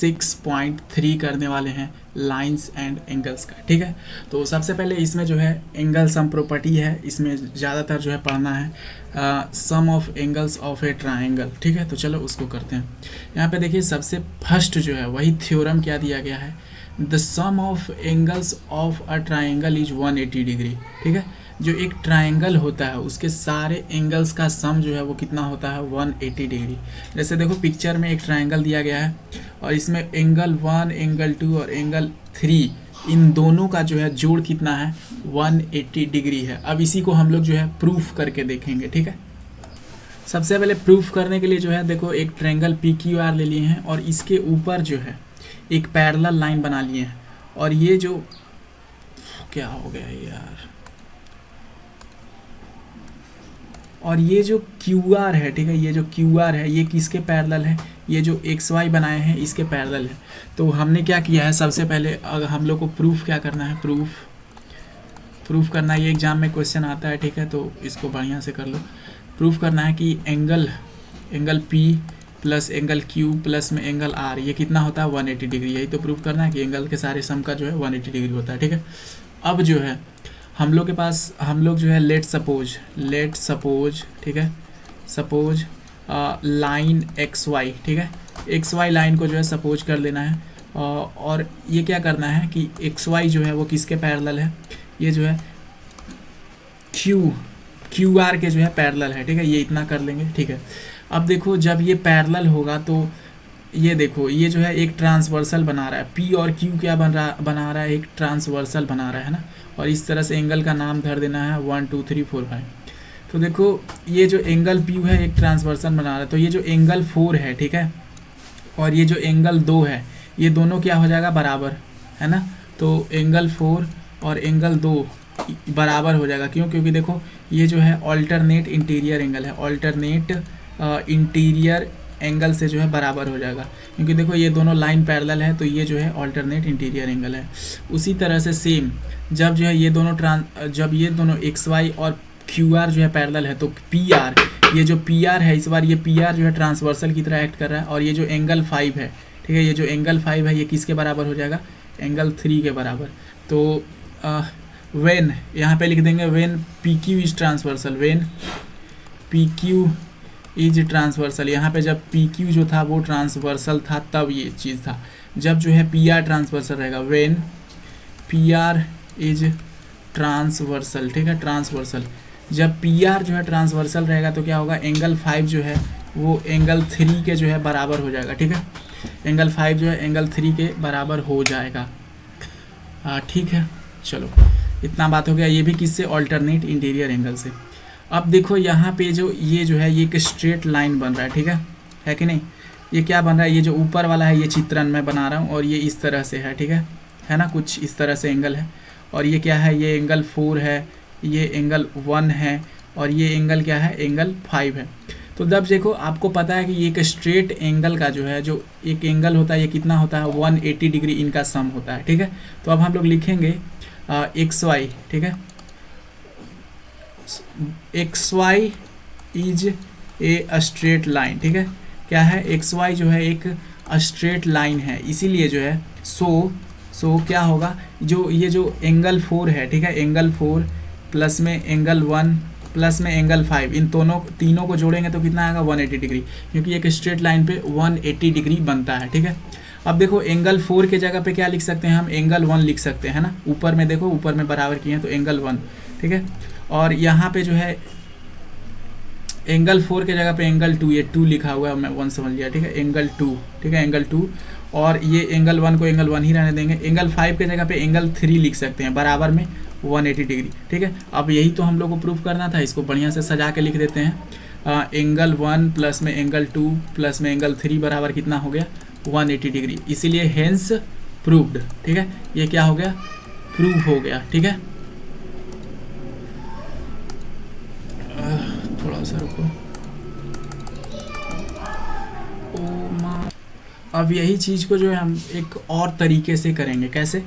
6.3 करने वाले हैं लाइंस एंड एंगल्स का। ठीक है, तो सबसे पहले इसमें जो है एंगल सम प्रॉपर्टी है, इसमें ज़्यादातर जो है पढ़ना है sum of angles of a triangle. ठीक है, तो चलो उसको करते हैं। यहाँ पे देखिए सबसे फर्स्ट जो है वही थ्योरम क्या दिया गया है, the sum of angles of a triangle is 180 degree. ठीक है, जो एक ट्रायंगल होता है उसके सारे एंगल्स का सम जो है वो कितना होता है 180 डिग्री। जैसे देखो पिक्चर में एक ट्रायंगल दिया गया है और इसमें एंगल 1, एंगल 2 और एंगल 3 इन दोनों का जो है जोड़ कितना है 180 डिग्री है। अब इसी को हम लोग जो है प्रूफ करके देखेंगे। ठीक है, सबसे पहले प्रूफ करने के लिए जो है देखो एक ट्रायंगल PQR ले लिए हैं और इसके ऊपर जो है एक पैरेलल लाइन बना लिए हैं और ये जो क्या हो गया यार, और ये जो QR है, ठीक है, ये जो QR है ये किसके पैरेलल है, ये जो XY बनाए हैं इसके पैरेलल है। तो हमने क्या किया है, सबसे पहले अगर हम लोग को प्रूफ क्या करना है, प्रूफ करना है, ये एग्जाम में क्वेश्चन आता है। ठीक है, तो इसको बढ़िया से कर लो। प्रूफ करना है कि angle P plus angle Q plus में एंगल R ये कितना होता है 180 डिग्री। यही तो प्रूफ करना है कि एंगल के सारे सम का जो है 180 डिग्री होता है। ठीक है, अब जो है हम लोग के पास हम लोग जो है लेट सपोज ठीक है, सपोज लाइन XY, ठीक है, XY लाइन को जो है सपोज कर लेना है और ये क्या करना है कि XY जो है वो किसके पैरेलल है, ये जो है QR के जो है पैरेलल है। ठीक है, ये इतना कर लेंगे। ठीक है, अब देखो जब ये पैरेलल होगा तो ये देखो ये जो है एक ट्रांसवर्सल बना रहा है, P और Q क्या बना रहा है, एक ट्रांसवर्सल बना रहा है ना। और इस तरह से एंगल का नाम धर देना है 1 2 3 4 5। तो देखो ये जो एंगल P है एक ट्रांसवर्सल बना रहा है, तो ये जो एंगल 4 है, ठीक है, और ये जो एंगल 2 है ये दोनों क्या हो जाएगा बराबर, है ना। तो एंगल 4 और एंगल 2 बराबर हो जाएगा। क्यों? क्योंकि देखो ये जो है ऑल्टरनेट इंटीरियर एंगल है, ऑल्टरनेट इंटीरियर एंगल से जो है बराबर हो जाएगा। क्योंकि देखो ये दोनों लाइन पैरेलल है तो ये जो है ऑल्टरनेट इंटीरियर एंगल है। उसी तरह से सेम जब जो है ये दोनों XY और QR जो है पैरेलल है तो PR, ये जो PR है इस बार ये PR जो है ट्रांसवर्सल की तरह एक्ट कर रहा है। और ये जो एंगल 5 है, ठीक है, ये जो एंगल 5 है ये किसके बराबर हो जाएगा, एंगल 3 के बराबर। तो व्हेन यहाँ पे लिख देंगे when PQ is transversal, when PQ is transversal. यहाँ पे जब PQ जो था वो ट्रांसवर्सल था तब ये चीज़ था। जब जो है PR ट्रांसवर्सल रहेगा, व्हेन PR इज ट्रांसवर्सल, ठीक है, ट्रांसवर्सल। जब PR जो है ट्रांसवर्सल रहेगा तो क्या होगा, एंगल 5 जो है वो एंगल 3 के जो है बराबर हो जाएगा। ठीक है, एंगल 5 जो है एंगल 3 के बराबर हो जाएगा। ठीक है, चलो इतना बात हो गया। ये भी किससे, ऑल्टरनेट इंटीरियर एंगल से। अब देखो यहाँ पे जो है ये एक स्ट्रेट लाइन बन रहा है, ठीक है कि नहीं। ये क्या बन रहा है, ये जो ऊपर वाला है ये चित्रण मैं बना रहा हूँ और ये इस तरह से है, ठीक है ना, कुछ इस तरह से एंगल है। और ये क्या है, ये एंगल 4 है, ये एंगल 1 है और ये एंगल क्या है, एंगल 5 है। तो जब देखो आपको पता है कि ये एक स्ट्रेट एंगल का जो है जो एक एंगल होता है ये कितना होता है 180 डिग्री इनका सम होता है। ठीक है, तो अब हम लोग लिखेंगे XY, ठीक है, XY is a straight line. ठीक है, क्या है, XY जो है एक स्ट्रेट लाइन है, इसीलिए जो है सो क्या होगा, ये जो एंगल 4 है, ठीक है, एंगल 4 प्लस में एंगल 1 प्लस में एंगल 5 इन तीनों को जोड़ेंगे तो कितना आएगा 180 डिग्री, क्योंकि एक स्ट्रेट लाइन पे 180 डिग्री बनता है। ठीक है, अब देखो एंगल 4 के जगह पे क्या लिख सकते हैं हम, एंगल 1 लिख सकते हैं ना। ऊपर में देखो, ऊपर में बराबर किए हैं तो एंगल 1, ठीक है। और यहाँ पे जो है एंगल 4 के जगह पे एंगल 2, ये 2 लिखा हुआ है, मैं 1 समझ लिया, ठीक है, एंगल 2, ठीक है, एंगल 2। और ये एंगल 1 को एंगल 1 ही रहने देंगे। एंगल 5 के जगह पे एंगल 3 लिख सकते हैं, बराबर में 180 डिग्री। ठीक है, अब यही तो हम लोग को प्रूफ करना था, इसको बढ़िया से सजा के लिख देते हैं। एंगल 1 प्लस में एंगल 2 प्लस में एंगल 3 बराबर कितना हो गया 180 डिग्री, इसीलिए हेंस प्रूव्ड। ठीक है, ये क्या हो गया, प्रूफ हो गया। ठीक है, थोड़ा सा रुको। अब यही चीज़ को जो है हम एक और तरीके से करेंगे। कैसे,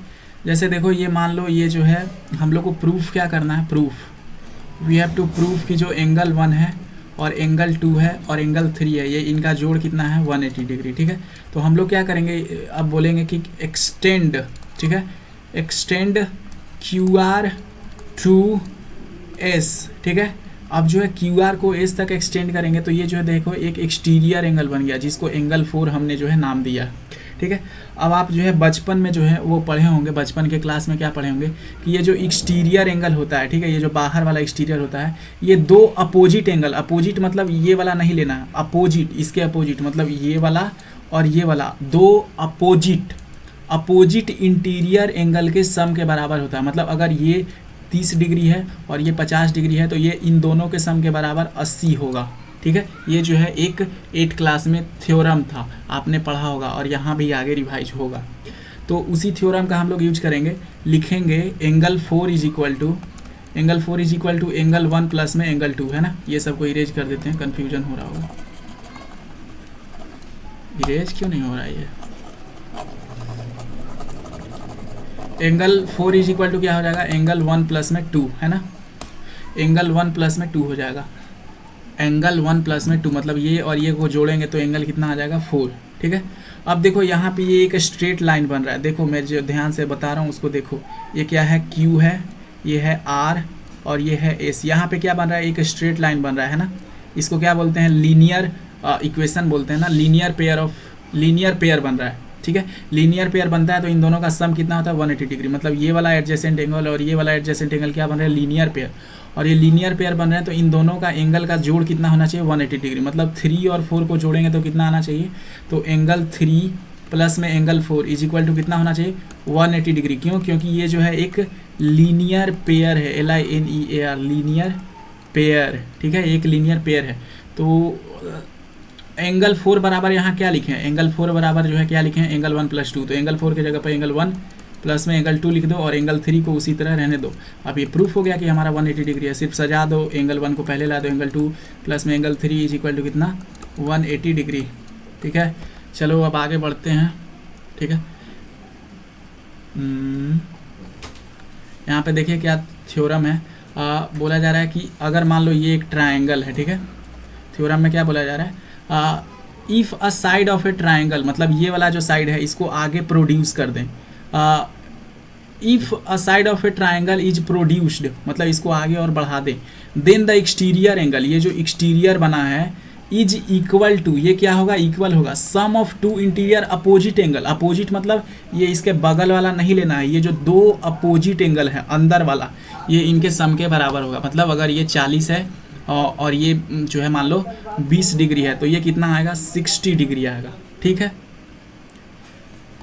जैसे देखो ये मान लो ये जो है हम लोग को प्रूफ क्या करना है, proof we have to proof कि जो एंगल 1 है और एंगल 2 है और एंगल 3 है, ये इनका जोड़ कितना है 180 डिग्री। ठीक है, तो हम लोग क्या करेंगे, अब बोलेंगे कि एक्सटेंड, ठीक है, extend Q R to S. ठीक है, अब जो है क्यू आर को एस तक एक्सटेंड करेंगे तो ये जो है देखो एक एक्सटीरियर एंगल बन गया, जिसको एंगल 4 हमने जो है नाम दिया। ठीक है, अब आप जो है बचपन में जो है वो पढ़े होंगे, बचपन के क्लास में क्या पढ़े होंगे कि ये जो एक्सटीरियर एंगल होता है, ठीक है, ये जो बाहर वाला एक्सटीरियर होता है, ये दो अपोजिट एंगल, अपोजिट मतलब ये वाला नहीं लेना है, अपोजिट, इसके अपोजिट मतलब ये वाला और ये वाला, दो अपोजिट इंटीरियर एंगल के सम के बराबर होता है। मतलब अगर ये 30 डिग्री है और ये 50 डिग्री है तो ये इन दोनों के सम के बराबर 80 होगा। ठीक है, ये जो है एक 8 क्लास में थ्योरम था, आपने पढ़ा होगा और यहाँ भी आगे रिवाइज होगा। तो उसी थ्योरम का हम लोग यूज करेंगे, लिखेंगे angle 4 is equal to angle 1 plus में एंगल 2, है ना। ये सबको इरेज कर देते हैं, कन्फ्यूजन हो रहा होगा। इरेज क्यों नहीं हो रहा है ये? एंगल 4 इज इक्वल टू क्या हो जाएगा, एंगल 1 प्लस में 2, है ना। एंगल 1 प्लस में 2 हो जाएगा, एंगल 1 प्लस में 2 मतलब ये और ये को जोड़ेंगे तो एंगल कितना आ जाएगा 4। ठीक है, अब देखो यहाँ पे ये एक स्ट्रेट लाइन बन रहा है, देखो मैं जो ध्यान से बता रहा हूँ उसको देखो, ये क्या है, Q है, ये है R और ये है S। यहाँ पे क्या बन रहा है, एक स्ट्रेट लाइन बन रहा है ना। इसको क्या बोलते हैं, लीनियर इक्वेशन बोलते हैं ना, लीनियर पेयर बन रहा है। ठीक है, लीनियर पेयर बनता है तो इन दोनों का सम कितना होता है 180 डिग्री। मतलब ये वाला एडजेसेंट एंगल और ये वाला एडजेसेंट एंगल क्या बन रहा है, लीनियर पेयर, और ये लीनियर पेयर बन रहे हैं तो इन दोनों का एंगल का जोड़ कितना होना चाहिए 180 डिग्री। मतलब 3 और 4 को जोड़ेंगे तो कितना आना चाहिए, तो एंगल 3 प्लस में एंगल 4 इज इक्वल टू कितना होना चाहिए 180 डिग्री। क्यों, क्योंकि ये जो है एक लीनियर पेयर है, LINEAR, लीनियर पेयर। ठीक है, एक लीनियर पेयर है। तो एंगल 4 बराबर यहाँ क्या लिखें, एंगल 4 बराबर जो है क्या लिखें, एंगल 1 प्लस 2। तो एंगल 4 की जगह पर एंगल 1 प्लस में एंगल 2 लिख दो और एंगल 3 को उसी तरह रहने दो। अब ये प्रूफ हो गया कि हमारा 180 डिग्री है, सिर्फ सजा दो, एंगल 1 को पहले ला दो, एंगल 2 प्लस में एंगल 3 इज इक्वल टू कितना 180 डिग्री। ठीक है, चलो अब आगे बढ़ते हैं। ठीक है, यहाँ पे देखिए क्या थ्योरम है, बोला जा रहा है कि अगर मान लो ये एक ट्राइंगल है। ठीक है, थ्योरम में क्या बोला जा रहा है, if a side of a triangle, मतलब ये वाला जो साइड है इसको आगे प्रोड्यूस कर दें। If a side of a triangle is produced, मतलब इसको आगे और बढ़ा दें, देन द एक्सटीरियर एंगल, ये जो एक्सटीरियर बना है, इज इक्वल टू, ये क्या होगा, इक्वल होगा sum of two interior opposite angle. Opposite मतलब ये इसके बगल वाला नहीं लेना है, ये जो दो अपोजिट एंगल है अंदर वाला, ये इनके सम के बराबर होगा। मतलब अगर ये 40 है और ये जो है मान लो 20 डिग्री है तो ये कितना आएगा 60 डिग्री आएगा। ठीक है,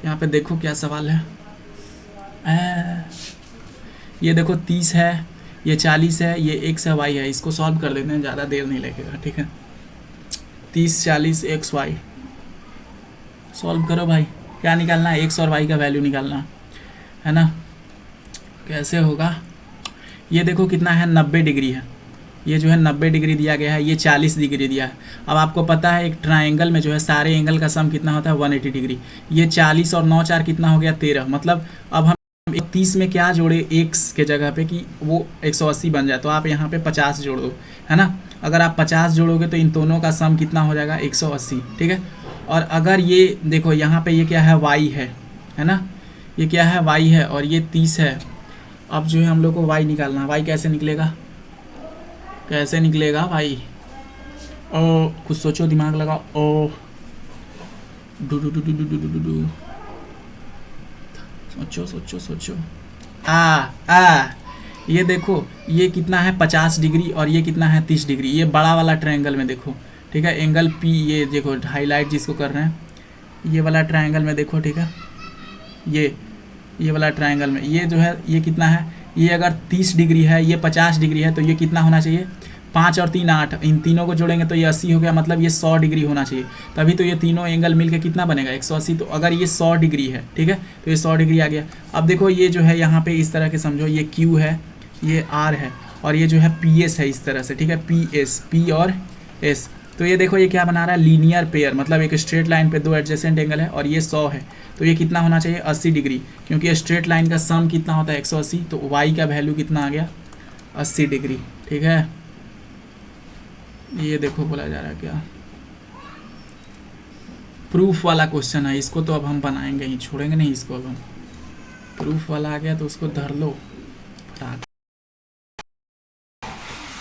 यहाँ पे देखो क्या सवाल है, ये देखो 30 है, ये 40 है, ये x है y है, इसको सॉल्व कर लेते हैं, ज़्यादा देर नहीं लगेगा। ठीक है, 30 40 x y सॉल्व करो भाई, क्या निकालना है, x और y का वैल्यू निकालना है ना। कैसे होगा, ये देखो कितना है 90 डिग्री है, ये जो है 90 डिग्री दिया गया है, ये 40 डिग्री दिया है। अब आपको पता है एक ट्राइंगल में जो है सारे एंगल का सम कितना होता है 180 डिग्री। ये 40 और 9 4 कितना हो गया 13। मतलब अब हम 30 में क्या जोड़े x के जगह पे कि वो 180 बन जाए, तो आप यहाँ पे 50 जोड़ दो, है ना। अगर आप 50 जोड़ोगे तो इन दोनों का सम कितना हो जाएगा 180। ठीक है, और अगर ये देखो यहाँ पे ये क्या है y है ना, ये क्या है y है और ये 30 है। अब जो है हम लोग को y निकालना है, y कैसे निकलेगा, कैसे निकलेगा भाई, ओ कुछ सोचो, दिमाग लगाओ, ओ डू डू डू डू डू डू डू डू, सोचो सोचो सोचो, ये देखो ये कितना है 50 डिग्री और ये कितना है 30 डिग्री, ये बड़ा वाला ट्रायंगल में देखो। ठीक है, एंगल P, ये देखो हाईलाइट जिसको कर रहे हैं, ये वाला ट्रायंगल में देखो। ठीक है, ये वाला ट्रायंगल में ये जो है ये कितना है, ये अगर 30 डिग्री है, ये 50 डिग्री है, तो ये कितना होना चाहिए 5 और 3 8, इन तीनों को जोड़ेंगे तो ये 80 हो गया। मतलब ये 100 डिग्री होना चाहिए, तभी तो ये तीनों एंगल मिलके कितना बनेगा 180। तो अगर ये 100 डिग्री है, ठीक है, तो ये 100 डिग्री आ गया। अब देखो ये जो है यहाँ पे इस तरह के समझो, ये Q है, ये R है और ये जो है PS है इस तरह से। ठीक है, PS, P और S। तो ये देखो ये क्या बना रहा है लीनियर पेयर, मतलब एक स्ट्रेट लाइन पे दो एडजेसेंट एंगल है और ये 100 है, तो ये कितना होना चाहिए 80 डिग्री, क्योंकि स्ट्रेट लाइन का सम कितना होता है 180। तो y का वैल्यू कितना आ गया 80 डिग्री। ठीक है, ये देखो बोला जा रहा है क्या, प्रूफ वाला क्वेश्चन है, इसको तो अब हम बनाएंगे ही, छोड़ेंगे नहीं इसको। अब हम प्रूफ वाला आ गया तो उसको धर लो।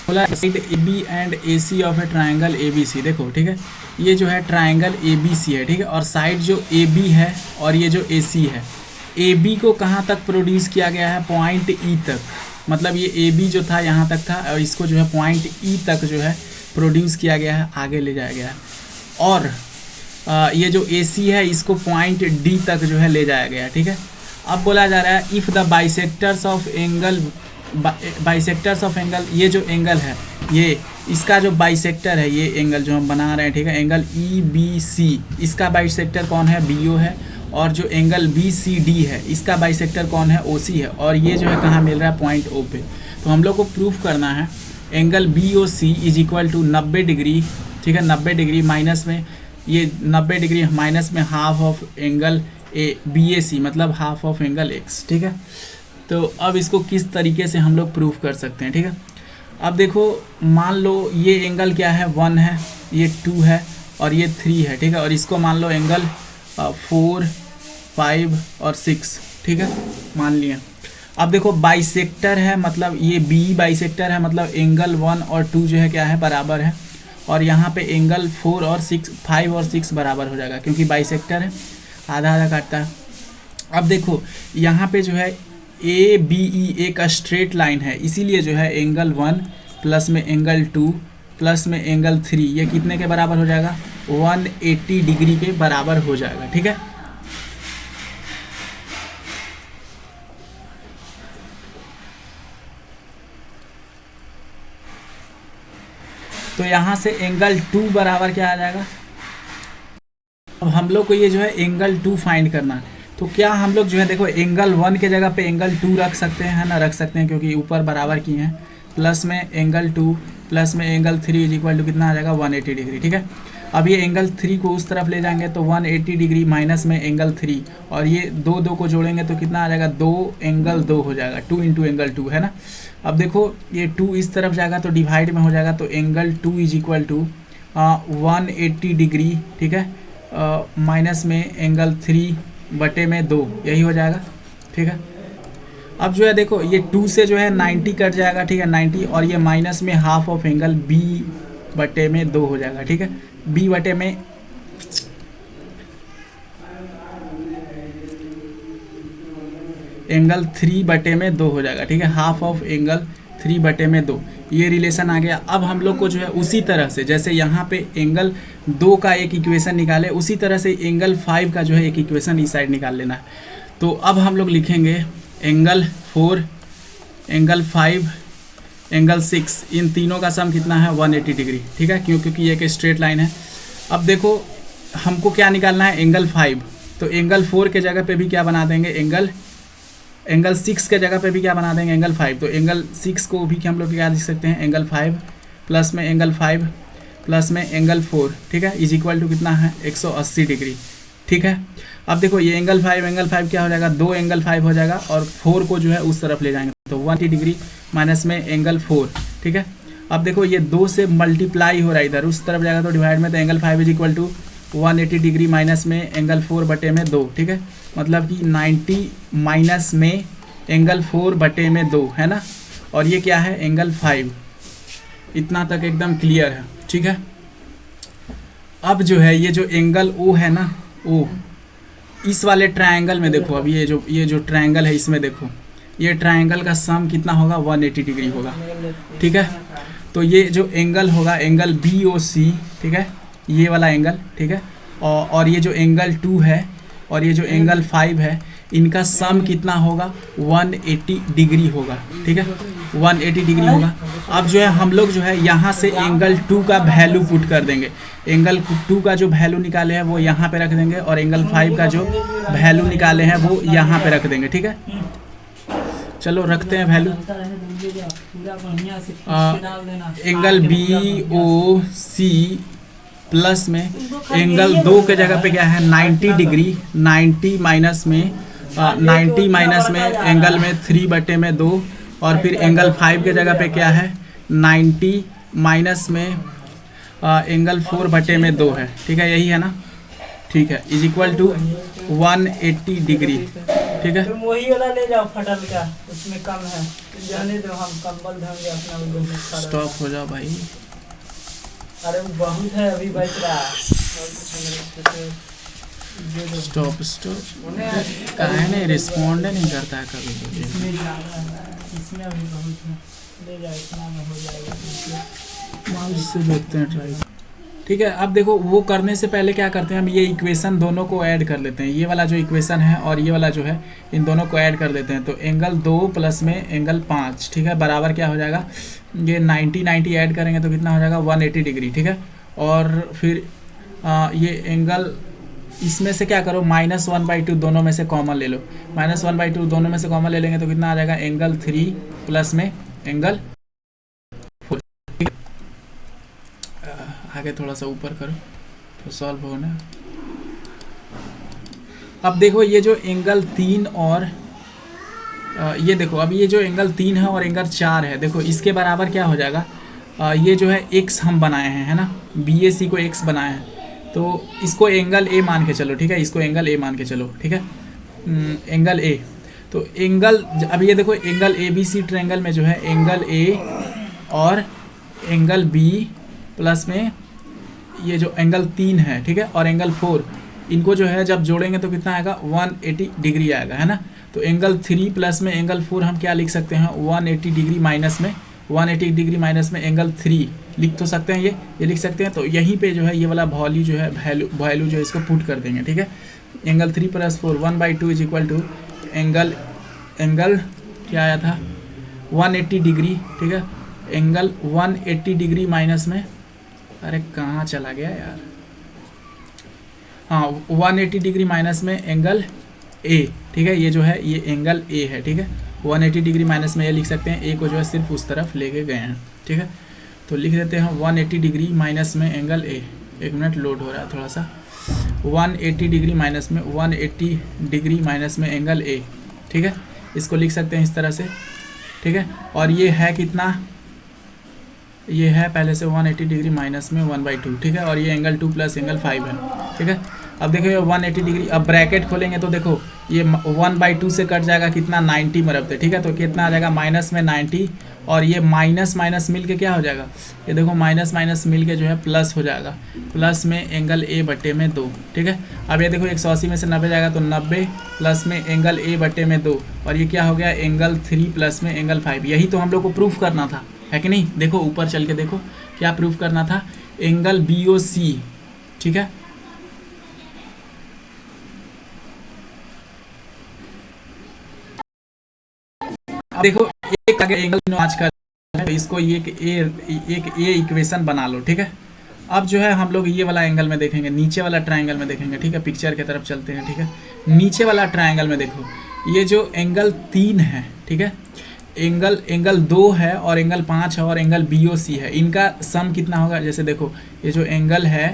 बोला side A B and A C of a triangle A B C. देखो ठीक है, ये जो है ट्राइंगल ए बी सी है, ठीक है, और साइड जो ए बी है और ये जो ए सी है, ए बी को कहाँ तक प्रोड्यूस किया गया है, पॉइंट ई तक। मतलब ये ए बी जो था यहाँ तक था और इसको जो है पॉइंट ई तक जो है प्रोड्यूस किया गया है, आगे ले जाया गया है। और ये जो ए सी है इसको पॉइंट डी तक जो है ले जाया गया है, ठीक है। अब बोला जा रहा है if the bisectors of angle, bisectors of angle, ये जो एंगल है ये इसका जो बाइसेक्टर है, ये एंगल जो हम बना रहे हैं, ठीक है, एंगल ई बी सी, इसका बाइसेक्टर कौन है, बी ओ है। और जो एंगल बी सी डी है इसका बाइसेक्टर कौन है, ओ सी है। और ये जो है कहाँ मिल रहा है, पॉइंट ओ पे। तो हम लोग को प्रूफ करना है angle B O C is equal to 90 degree, ठीक है, 90 डिग्री माइनस में ये 90 डिग्री माइनस में half of angle A B A C, मतलब हाफ ऑफ एंगल एक्स, ठीक है। तो अब इसको किस तरीके से हम लोग प्रूफ कर सकते हैं, ठीक है। अब देखो मान लो ये एंगल क्या है, 1 है, ये 2 है और ये 3 है, ठीक है, और इसको मान लो एंगल 4, 5 और 6, ठीक है, मान लिया। अब देखो बाइसेक्टर है, मतलब ये बी बाइसेक्टर है, मतलब एंगल 1 और 2 जो है क्या है, बराबर है। और यहाँ पे एंगल 4 और 6, 5 और 6 बराबर हो जाएगा क्योंकि बाइसेक्टर है, आधा आधा काटता है। अब देखो यहाँ पे जो है ए बी ई एक स्ट्रेट लाइन है, इसीलिए जो है एंगल 1 प्लस में एंगल 2 प्लस में एंगल 3 ये कितने के बराबर हो जाएगा, 180 डिग्री के बराबर हो जाएगा, ठीक है। तो यहाँ से एंगल 2 बराबर क्या आ जाएगा, अब हम लोग को ये जो है एंगल 2 फाइंड करना है। तो क्या हम लोग जो है देखो एंगल 1 के जगह पे एंगल 2 रख सकते हैं, है ना, रख सकते हैं क्योंकि ऊपर बराबर किए हैं। प्लस में एंगल 2 प्लस में एंगल 3 इज इक्वल टू कितना आ जाएगा, 180 डिग्री, ठीक है। अब ये एंगल 3 को उस तरफ ले जाएंगे तो 180 डिग्री माइनस में एंगल 3 और ये 2 को जोड़ेंगे तो कितना आ जाएगा, 2 एंगल 2 हो जाएगा, 2 इंटू एंगल 2, है ना। अब देखो ये 2 इस तरफ जाएगा तो डिवाइड में हो जाएगा, तो angle 2 is equal to 180 degree, ठीक है, माइनस में एंगल 3 बटे में 2, यही हो जाएगा, ठीक है। अब जो है देखो ये 2 से जो है 90 कट जाएगा, ठीक है, 90, और ये माइनस में हाफ ऑफ एंगल बी बटे में 2 हो जाएगा, ठीक है। बी बटे में एंगल 3 बटे में 2 हो जाएगा, ठीक है, हाफ ऑफ एंगल 3 बटे में 2, ये रिलेशन आ गया। अब हम लोग को जो है उसी तरह से जैसे यहाँ पे एंगल 2 का एक इक्वेशन निकाले, उसी तरह से एंगल 5 का जो है एक इक्वेशन इस साइड निकाल लेना है। तो अब हम लोग लिखेंगे एंगल 4, एंगल 5, एंगल 6, इन तीनों का सम कितना है, 180 डिग्री, ठीक है, क्योंकि ये एक स्ट्रेट लाइन है। अब देखो हमको क्या निकालना है, एंगल 5, तो एंगल 4 के जगह पे भी क्या बना देंगे, एंगल 6 के जगह पे भी क्या बना देंगे, एंगल 5। तो एंगल 6 को भी हम लोग क्या लिख सकते हैं, एंगल 5 प्लस में एंगल 5 प्लस में एंगल 4, ठीक है, इज इक्वल टू कितना है, 180 डिग्री, ठीक है। अब देखो ये एंगल 5 क्या हो जाएगा, 2 एंगल 5 हो जाएगा और 4 को जो है उस तरफ ले जाएंगे तो 180 डिग्री माइनस में एंगल 4, ठीक है। अब देखो ये 2 से मल्टीप्लाई हो रहा है, इधर उस तरफ जाएगा तो डिवाइड में, तो angle 5 is equal to 180 degree minus में एंगल 4 बटे में 2, ठीक है, मतलब कि 90 माइनस में एंगल 4 बटे में 2, है ना। और ये क्या है, एंगल 5, इतना तक एकदम क्लियर है, ठीक है। अब जो है ये जो एंगल ओ है ना, ओ, इस वाले ट्रायंगल में देखो, अब ये जो ट्रायंगल है इसमें देखो, ये ट्रायंगल का सम कितना होगा, 180 डिग्री होगा, ठीक है। तो ये जो एंगल होगा एंगल बी ओ सी, ठीक है, ये वाला एंगल, ठीक है, और ये जो एंगल 2 है और ये जो एंगल 5 है, इनका सम कितना होगा, 180 डिग्री होगा, ठीक है, 180 डिग्री होगा। अब जो है हम लोग जो है यहाँ से एंगल 2 का वैल्यू पुट कर देंगे, एंगल 2 का जो वैल्यू निकाले हैं वो यहाँ पे रख देंगे और एंगल 5 का जो वैल्यू निकाले हैं वो यहाँ पे रख देंगे, ठीक है। चलो रखते हैं value, angle B O C plus में एंगल 2 के जगह पे क्या है, 90 डिग्री, 90 माइनस में 90 माइनस में एंगल में 3 बटे में 2, और फिर एंगल 5 के जगह पे क्या है, 90 माइनस में एंगल 4/2 है, ठीक है, यही है ना, ठीक है, इज इक्वल टू 180 डिग्री, ठीक है। तुम वही वाला ले जाओ फटल का, उसमें कम है, जाने दो, हम कंबल धोंगे अपना वो में खा रहे स्टॉप हो जाओ भाई। हैं। अरे वो बहुत है अभी बच रहा। स्टॉप स्टॉप, काहे नहीं रिस्पॉन्ड नहीं करता है कभी कभी। इसमें ज़्यादा है, इसमें अभी बहुत है, ले जाओ, इतना में हो जाएगा। माउस से देखते हैं ट्राई, ठीक है। अब देखो वो करने से पहले क्या करते हैं हम, ये इक्वेशन दोनों को ऐड कर लेते हैं, ये वाला जो इक्वेशन है और ये वाला जो है, इन दोनों को ऐड कर देते हैं। तो एंगल 2 प्लस में एंगल 5, ठीक है, बराबर क्या हो जाएगा, ये 90 ऐड करेंगे तो कितना हो जाएगा 180 डिग्री, ठीक है। और फिर ये एंगल, इसमें से क्या करो, -1/2 दोनों में से कॉमन ले लो, -1/2 दोनों में से कॉमन ले लेंगे तो कितना आ जाएगा, एंगल 3 प्लस में एंगल 4, ठीक है। आगे थोड़ा सा ऊपर करो तो सॉल्व होना। अब देखो ये जो एंगल 3 और ये देखो, अब ये जो एंगल 3 है और एंगल 4 है, देखो इसके बराबर क्या हो जाएगा, ये जो है x हम बनाए हैं, है ना, BAC को x बनाए हैं, तो इसको एंगल A मान के चलो, ठीक है, इसको एंगल A मान के चलो, ठीक है, एंगल A। तो एंगल, अब ये देखो एंगल ABC ट्रायंगल में जो है एंगल A और एंगल B प्लस में ये जो एंगल 3 है, ठीक है, और एंगल 4, इनको जो है जब जोड़ेंगे तो कितना आएगा, 180 डिग्री आएगा, है ना। तो एंगल 3 प्लस में एंगल 4 हम क्या लिख सकते हैं, 180 डिग्री माइनस में, 180 डिग्री माइनस में एंगल 3 लिख तो सकते हैं, ये लिख सकते हैं। तो यहीं पे जो है ये वाला वैल्यू जो है, वैल्यू जो है इसको पुट कर देंगे, ठीक है। Angle 3 + 4 1/2 is equal to angle क्या आया था, 180 डिग्री, ठीक है, एंगल 180 डिग्री माइनस में, अरे कहाँ चला गया यार, हाँ 180 डिग्री माइनस में एंगल A, ठीक है, ये जो है ये एंगल A है, ठीक है, 180 डिग्री माइनस में ये लिख सकते हैं, A को जो है सिर्फ उस तरफ लेके गए हैं, ठीक है। तो लिख देते हैं 180 डिग्री माइनस में एंगल A, एक मिनट लोड हो रहा है थोड़ा सा, 180 डिग्री माइनस में 180 डिग्री माइनस में एंगल A, ठीक है, इसको लिख सकते हैं इस तरह से, ठीक है। और ये है कितना, ये है पहले से 180 डिग्री माइनस में 1/2, ठीक है, और ये एंगल 2 प्लस एंगल 5 है, ठीक है। अब देखो ये 180 डिग्री, अब ब्रैकेट खोलेंगे तो देखो ये 1/2 से कट जाएगा कितना, 90 मरबते, ठीक है, तो कितना आ जाएगा माइनस में 90, और ये माइनस माइनस मिल के क्या हो जाएगा, ये देखो माइनस माइनस मिल के जो है प्लस हो जाएगा, प्लस में एंगल A/2, ठीक है। अब ये देखो 180 में से 90 जाएगा तो 90 प्लस में एंगल A/2, और ये क्या हो गया, एंगल 3 प्लस में एंगल 5। यही तो हम लोग को प्रूफ करना था, है कि नहीं। देखो ऊपर चल के देखो क्या प्रूफ करना था, एंगल BOC, ठीक है, देखो एक आगे एंगल 5 का है, तो इसको एक ए इक्वेशन बना लो, ठीक है। अब जो है हम लोग ये वाला एंगल में देखेंगे, नीचे वाला ट्रायंगल में देखेंगे, ठीक है, पिक्चर की तरफ चलते हैं, ठीक है। नीचे वाला ट्रायंगल में देखो ये जो एंगल 3 है, ठीक है, एंगल 2 है और एंगल 5 है और एंगल BOC है, इनका सम कितना होगा, जैसे देखो ये जो एंगल है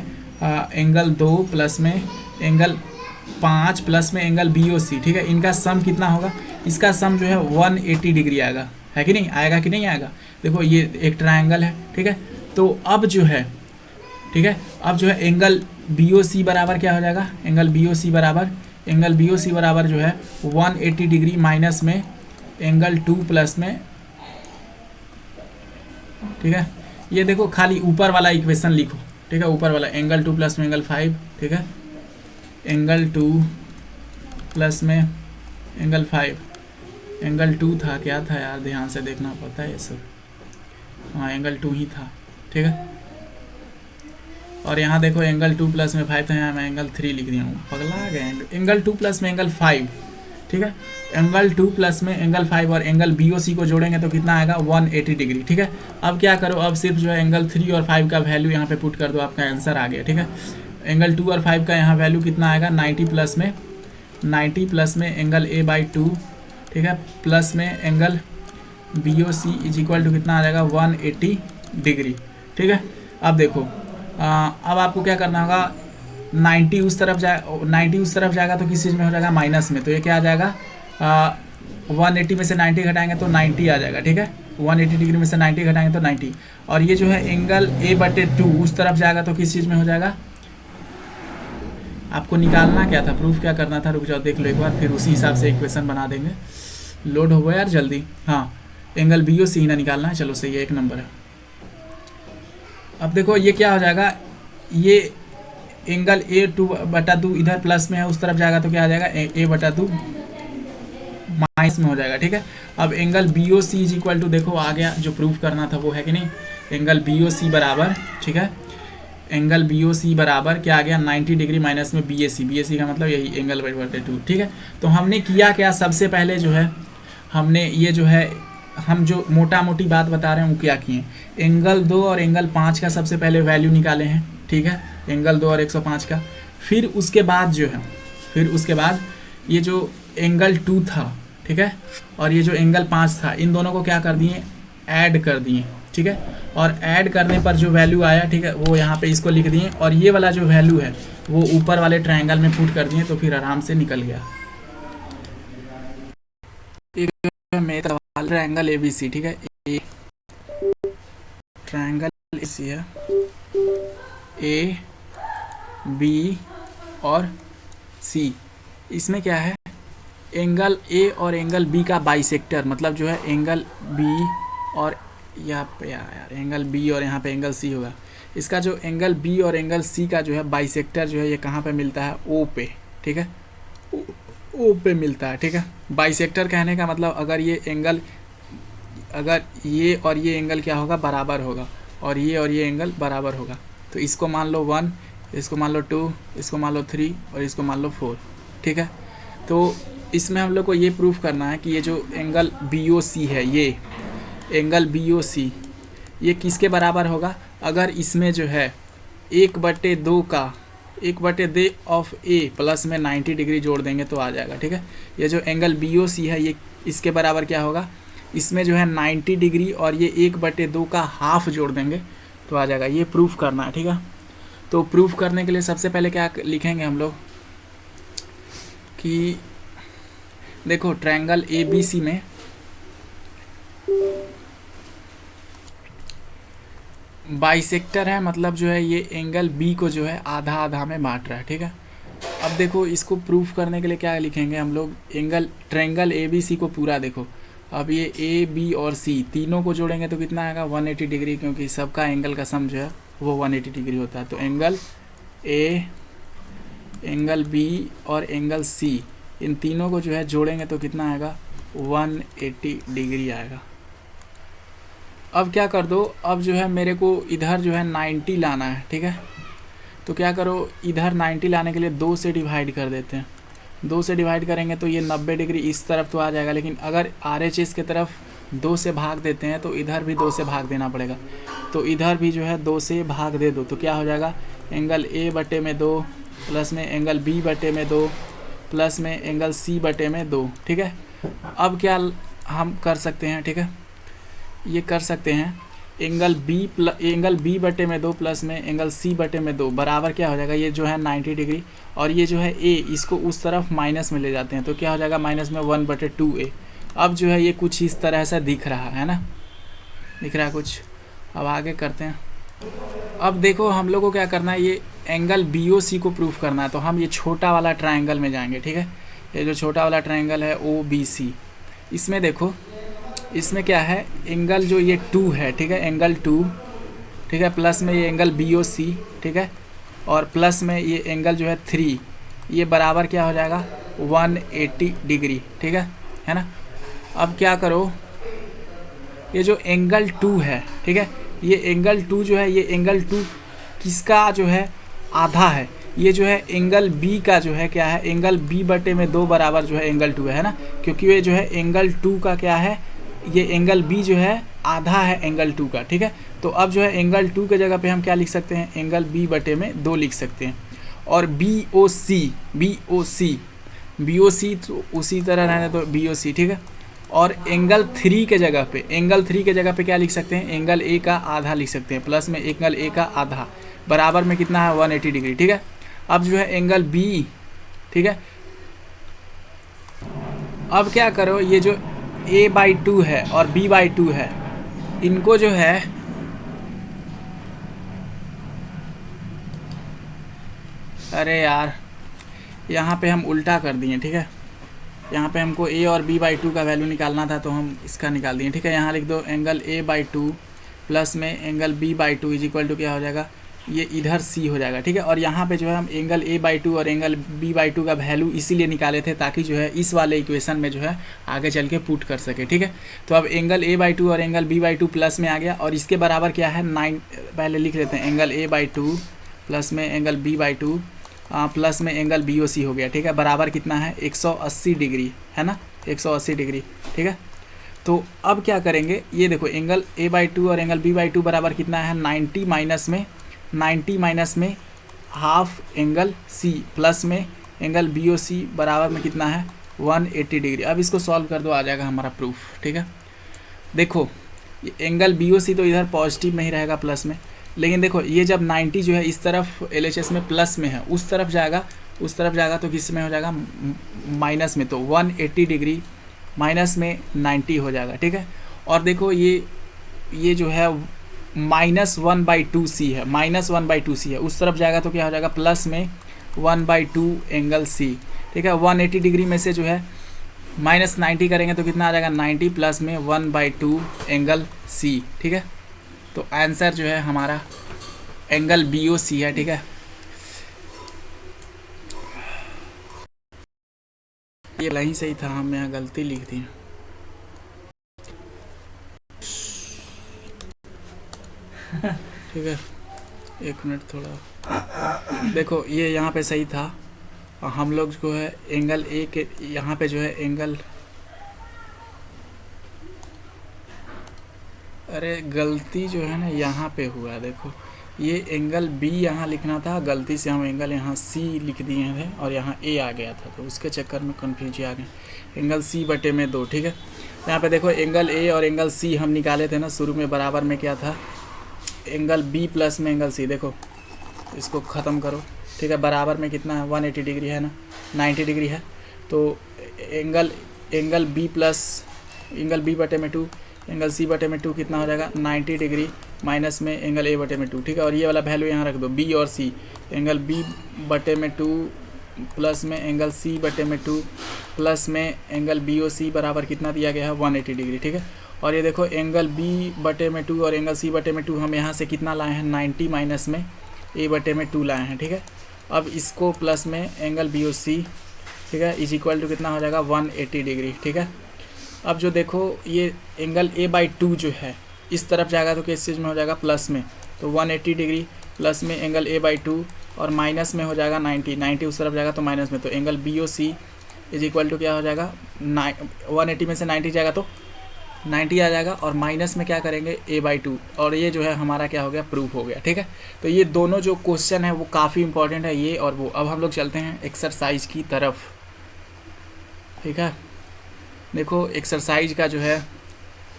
एंगल 2 प्लस में एंगल 5 प्लस में एंगल BOC, ठीक है, इनका सम कितना होगा, इसका सम जो है 180 डिग्री आएगा, है कि नहीं, आएगा कि नहीं आएगा। देखो ये एक ट्रायंगल है, ठीक है। तो अब जो है, ठीक है, अब जो है एंगल BOC बराबर क्या हो जाएगा, एंगल BOC बराबर जो है 180 डिग्री माइनस में एंगल 2 प्लस में, ठीक है। ये देखो खाली ऊपर वाला इक्वेशन लिखो, ठीक है, ऊपर वाला एंगल 2 प्लस में एंगल 5, ठीक है, एंगल 2 प्लस में एंगल 5, एंगल 2 था, क्या था यार, ध्यान से देखना पड़ता है ये सब, हाँ एंगल 2 ही था, ठीक है। और यहाँ देखो एंगल 2 प्लस में 5 था, यहाँ मैं एंगल 3 लिख दिया हूँ, पगला गए, एंगल 2 प्लस में एंगल 5, ठीक है, एंगल 2 प्लस में एंगल 5 और एंगल BOC को जोड़ेंगे तो कितना आएगा 180 डिग्री, ठीक है। अब क्या करो, अब सिर्फ जो है एंगल 3 और 5 का वैल्यू यहाँ पे पुट कर दो, आपका आंसर आ गया, ठीक है। एंगल 2 और 5 का यहाँ वैल्यू कितना आएगा, 90 प्लस में एंगल A/2, ठीक है, प्लस में angle BOC is equal to कितना आ जाएगा 180 डिग्री, ठीक है। अब देखो अब आपको क्या करना होगा, 90 उस तरफ जाएगा तो किस चीज़ में हो जाएगा, माइनस में, तो ये क्या आ जाएगा 180 में से 90 घटाएंगे तो 90 आ जाएगा, ठीक है। 180 डिग्री में से 90 घटाएंगे तो 90, और ये जो है एंगल A/2 उस तरफ जाएगा तो किस चीज़ में हो जाएगा, आपको निकालना क्या था, प्रूफ क्या करना था, रुक जाओ देख लो एक बार, फिर उसी हिसाब से इक्वेशन बना देंगे। लोड हो गया यार जल्दी, हाँ एंगल BOC ना निकालना है, चलो सही है, 1 नंबर है। अब देखो ये क्या हो जाएगा, ये एंगल A/2 इधर प्लस में है, उस तरफ जाएगा तो क्या आ जाएगा, A/2 माइनस में हो जाएगा, ठीक है। अब angle BOC is equal to, देखो आ गया, जो प्रूफ करना था वो है कि नहीं, एंगल BOC बराबर, ठीक है, एंगल BOC बराबर क्या आ गया, 90 डिग्री माइनस में BAC का मतलब यही एंगल बटे 2, ठीक है। तो हमने किया क्या, सबसे पहले जो है हमने ये जो है, हम जो मोटा मोटी बात बता रहे हैं वो क्या किए, एंगल 2 और एंगल 5 का सबसे पहले वैल्यू निकाले हैं, ठीक है, एंगल 2 और 105 का। फिर उसके बाद जो है, फिर उसके बाद ये जो एंगल 2 था, ठीक है, और ये जो एंगल 5 था, इन दोनों को क्या कर दिए, ऐड कर दिए, ठीक है, और ऐड करने पर जो वैल्यू आया, ठीक है, वो यहाँ पे इसको लिख दिए, और ये वाला जो वैल्यू है वो ऊपर वाले ट्रायंगल में पुट कर दिए, तो फिर आराम से निकल गया। एक मेरा सवाल ट्रायंगल ABC, ठीक है, ए ट्रायंगल ABC है, A B और C, इसमें क्या है, एंगल A और एंगल B का बाइसेक्टर, मतलब जो है एंगल B और यहाँ पे यार एंगल B और यहाँ पे एंगल C होगा, इसका जो एंगल B और एंगल C का जो है बाइसेक्टर जो है ये कहाँ पे मिलता है, O पे, ठीक है, O पे मिलता है, ठीक है। बाइसेक्टर कहने का मतलब अगर ये एंगल, अगर ये और ये एंगल क्या होगा, बराबर होगा, और ये एंगल बराबर होगा, तो इसको मान लो 1, इसको मान लो 2, इसको मान लो 3 और इसको मान लो 4, ठीक है। तो इसमें हम लोग को ये प्रूफ करना है कि ये जो एंगल BOC है, ये एंगल BOC ये किसके बराबर होगा, अगर इसमें जो है 1/2 का 1/2 ऑफ A प्लस में 90 डिग्री जोड़ देंगे तो आ जाएगा, ठीक है। ये जो एंगल BOC है ये इसके बराबर क्या होगा, इसमें जो है 90 डिग्री और ये 1/2 का हाफ जोड़ देंगे तो आ जाएगा, ये प्रूफ करना है, ठीक है। तो प्रूफ करने के लिए सबसे पहले क्या लिखेंगे हम लोग कि देखो ट्रायंगल ABC में बाइसेक्टर है, मतलब जो है ये एंगल B को जो है आधा आधा में बांट रहा है, ठीक है। अब देखो इसको प्रूफ करने के लिए क्या लिखेंगे हम लोग, ट्रायंगल ABC को पूरा देखो, अब ये A B और C तीनों को जोड़ेंगे तो कितना आएगा, 180 डिग्री, क्योंकि सबका एंगल का सम जो है वो 180 डिग्री होता है। तो एंगल A, एंगल B और एंगल C इन तीनों को जो है जोड़ेंगे तो कितना आएगा, 180 डिग्री आएगा। अब क्या कर दो, अब जो है मेरे को इधर जो है 90 लाना है, ठीक है। तो क्या करो, इधर 90 लाने के लिए 2 से डिवाइड कर देते हैं, 2 से डिवाइड करेंगे तो ये 90 डिग्री इस तरफ तो आ जाएगा, लेकिन अगर RHS की तरफ 2 से भाग देते हैं तो इधर भी 2 से भाग देना पड़ेगा, तो इधर भी जो है 2 से भाग दे दो तो क्या हो जाएगा, एंगल A/2 प्लस में एंगल B/2 प्लस में एंगल C/2, ठीक है। अब क्या हम कर सकते हैं, ठीक है, ये कर सकते हैं, एंगल B/2 प्लस में एंगल C/2 बराबर क्या हो जाएगा, ये जो है 90 डिग्री और ये जो है A इसको उस तरफ माइनस में ले जाते हैं तो क्या हो जाएगा, माइनस में 1/2A। अब जो है ये कुछ इस तरह से दिख रहा है ना, दिख रहा है कुछ। अब आगे करते हैं। अब देखो हम लोग को क्या करना है, ये एंगल BOC को प्रूफ करना है, तो हम ये छोटा वाला ट्रायंगल में जाएंगे, ठीक है। ये जो छोटा वाला ट्रायंगल है OBC, इसमें देखो, इसमें क्या है, एंगल जो ये 2 है, ठीक है, एंगल 2, ठीक है, प्लस में ये एंगल BOC, ठीक है, और प्लस में ये एंगल जो है 3, ये बराबर क्या हो जाएगा, 180 डिग्री, ठीक है ना। अब क्या करो, ये जो एंगल 2 है, ठीक है, ये एंगल 2 जो है, ये एंगल 2 किसका जो है आधा है, ये जो है एंगल B का जो है क्या है, एंगल B/2 बराबर जो है एंगल 2 है ना, क्योंकि ये जो है एंगल 2 का क्या है, ये एंगल B जो है आधा है एंगल 2 का, ठीक है। तो अब जो है एंगल 2 के जगह पे हम क्या लिख सकते हैं, एंगल B/2 लिख सकते हैं। और BOC तो उसी तरह रहने तो BOC, ठीक है। और एंगल 3 के जगह पे क्या लिख सकते हैं, एंगल A का आधा लिख सकते हैं, प्लस में एंगल A का आधा बराबर में कितना है, 180 डिग्री, ठीक है। अब जो है एंगल B, ठीक है, अब क्या करो, ये जो A/2 है और B/2 है, इनको जो है अरे यार यहाँ पे हम उल्टा कर दिए, ठीक है। यहाँ पे हमको a और b बाई 2 का वैल्यू निकालना था तो हम इसका निकाल दिए, ठीक है। यहाँ लिख दो एंगल a बाई 2 प्लस में angle b by 2 is equal to क्या हो जाएगा, ये इधर c हो जाएगा, ठीक है। और यहाँ पे जो है हम एंगल a बाई 2 और एंगल b बाई 2 का वैल्यू इसीलिए निकाले थे ताकि जो है इस वाले इक्वेशन में जो है आगे चल के पुट कर सके, ठीक है। तो अब एंगल a बाई 2 और एंगल b बाई 2 प्लस में आ गया और इसके बराबर क्या है 9, पहले लिख लेते हैं एंगल a बाई 2 प्लस में एंगल b बाई 2 प्लस में एंगल BOC हो गया, ठीक है। बराबर कितना है 180 डिग्री, है ना, 180 डिग्री, ठीक है। तो अब क्या करेंगे, ये देखो एंगल a बाई 2 और एंगल b बाई 2 बराबर कितना है 90 माइनस में हाफ एंगल C प्लस में एंगल BOC बराबर में कितना है 180 डिग्री। अब इसको सॉल्व कर दो, आ जाएगा हमारा प्रूफ, ठीक है। देखो एंगल BOC तो इधर पॉजिटिव में ही रहेगा प्लस में, लेकिन देखो ये जब 90 जो है इस तरफ LHS में प्लस में है, उस तरफ जाएगा तो किस में हो जाएगा माइनस में, तो 180 डिग्री माइनस में 90 हो जाएगा, ठीक है। और देखो ये जो है -1/2C है, -1/2C है, उस तरफ जाएगा तो क्या हो जाएगा प्लस में 1/2 एंगल C, ठीक है। 180 डिग्री में से जो है -90 करेंगे तो कितना आ जाएगा 90 प्लस में 1/2 एंगल C, ठीक है। तो आंसर जो है हमारा एंगल BOC है, ठीक है। ये लाइन सही था, हम यहाँ गलती लिख दी, ठीक है। एक मिनट थोड़ा देखो, ये यहाँ पे सही था और हम लोग जो है एंगल A के यहाँ पे जो है एंगल, अरे गलती जो है ना यहाँ पे हुआ है, देखो ये एंगल B यहाँ लिखना था, गलती से हम एंगल यहाँ C लिख दिए थे और यहाँ A आ गया था, तो उसके चक्कर में कन्फ्यूज आ गए। एंगल C/2, ठीक है। यहाँ पे देखो एंगल A और एंगल C हम निकाले थे ना शुरू में, बराबर में क्या था एंगल B प्लस में एंगल C, देखो इसको ख़त्म करो, ठीक है। बराबर में कितना है 180 डिग्री है ना, 90 डिग्री है, तो angle B plus angle B/2 angle C/2 कितना हो जाएगा 90 डिग्री माइनस में एंगल A/2, ठीक है। और ये वाला वैल्यू यहाँ रख दो B और C, एंगल B/2 प्लस में एंगल C/2 प्लस में एंगल BOC बराबर कितना दिया गया है 180 डिग्री, ठीक है। और ये देखो एंगल B/2 और एंगल C/2 हम यहाँ से कितना लाए हैं 90 माइनस में A/2 लाए हैं, ठीक है। अब इसको प्लस में एंगल BOC, ठीक है, इज इक्वल टू कितना हो जाएगा 180 डिग्री, ठीक है। अब जो देखो ये एंगल A/2 जो है इस तरफ जाएगा तो किस चीज़ में हो जाएगा प्लस में, तो 180 डिग्री प्लस में एंगल A/2 और माइनस में हो जाएगा 90 उस तरफ जाएगा तो माइनस में, तो angle BOC is equal to क्या हो जाएगा 180 में से 90 जाएगा तो 90 आ जाएगा और माइनस में क्या करेंगे A/2, और ये जो है हमारा क्या हो गया प्रूफ हो गया, ठीक है। तो ये दोनों जो क्वेश्चन है वो काफ़ी इंपॉर्टेंट है, ये और वो। अब हम लोग चलते हैं एक्सरसाइज की तरफ, ठीक है। देखो एक्सरसाइज का जो है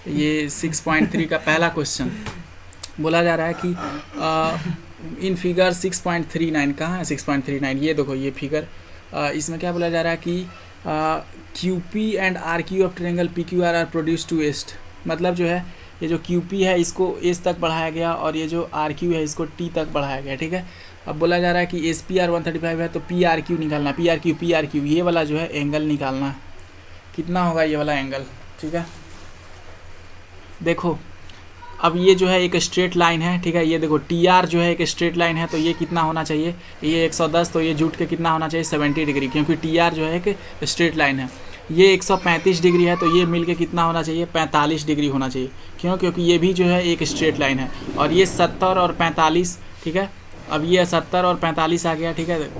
ये 6.3 का पहला क्वेश्चन बोला जा रहा है कि इन फिगर 6.39, कहाँ है 6.39, ये देखो ये फिगर, इसमें क्या बोला जा रहा है कि QP and RQ of triangle PQR are produce to east. मतलब जो है ये जो QP है इसको एस तक बढ़ाया गया और ये जो RQ है इसको T तक बढ़ाया गया, ठीक है। अब बोला जा रहा है कि SPR 135 है तो PRQ निकालना, PRQ ये वाला जो है एंगल निकालना, कितना होगा ये वाला एंगल, ठीक है। देखो अब ये जो है एक स्ट्रेट लाइन है, ठीक है। ये देखो TR जो है एक स्ट्रेट लाइन है तो ये कितना होना चाहिए, ये 110, तो ये जुट के कितना होना चाहिए 70 डिग्री, क्योंकि TR जो है एक स्ट्रेट लाइन है। ये 135 डिग्री है तो ये मिल के कितना होना चाहिए 45 डिग्री होना चाहिए, क्यों, क्योंकि ये भी जो है एक स्ट्रेट लाइन है। और ये 70 और 45, ठीक है। अब ये 70 और 45 आ गया, ठीक है।